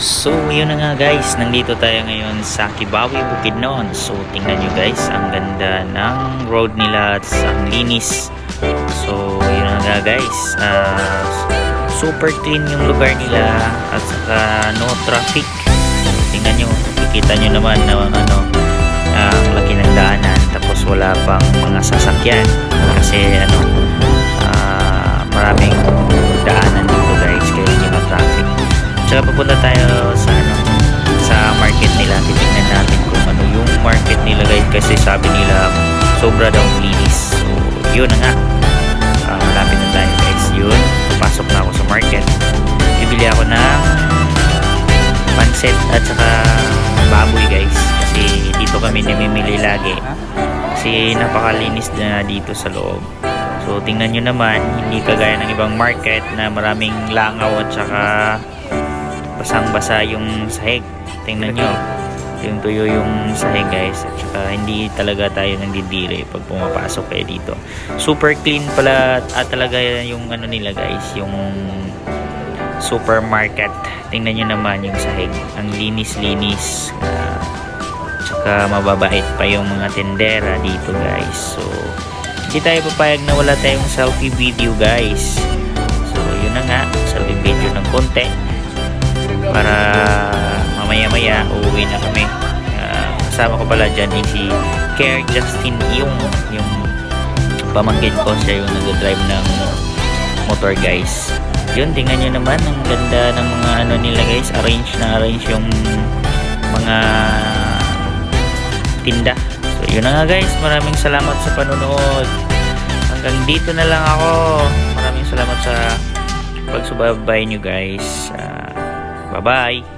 So, yun na nga guys, nandito tayo ngayon sa Kibawi, Bukidnon. So, tingnan nyo guys, ang ganda ng road nila at ang linis. So, yun na nga guys, super clean yung lugar nila at saka no traffic. Tingnan nyo, kikita nyo naman na ang laki ng daanan tapos wala pang mga sasakyan kasi maraming daanan dito guys kaya hindi ma-traffic. Tsaka pupunta tayo sa market nila. Titingnan natin kung ano yung market nila guys kasi sabi nila sobra daw linis. So yun na nga, malapit na tayo guys. Yun, pasok na ako sa market. Bibili ako ng pansit at saka baboy guys kasi dito kami namimili lagi kasi napakalinis na dito sa loob. So tingnan nyo naman, hindi kagaya ng ibang market na maraming langaw at saka basang-basa yung sahig. Tingnan nyo, yung tuyo yung sahig guys at saka hindi talaga tayo nandidiri pag pumapasok kayo dito. Super clean pala at talaga yung nila guys, yung supermarket. Tingnan nyo naman yung sahig, ang linis-linis, tsaka mababait pa yung mga tendera dito guys. So hindi tayo papayag na wala tayong selfie video guys. So yun na nga, selfie video ng konti para mamaya-maya uuwi na kami. Kasama ko pala dyan si Care Justin, yung pamangkin ko, siya yung nag-drive ng motor guys. Yun, tingnan nyo naman ang ganda ng mga nila guys, arrange yung mga tinda. So yun na nga guys, maraming salamat sa panonood. Hanggang dito na lang ako. Maraming salamat sa pagsubaybay nyo guys. Bye bye.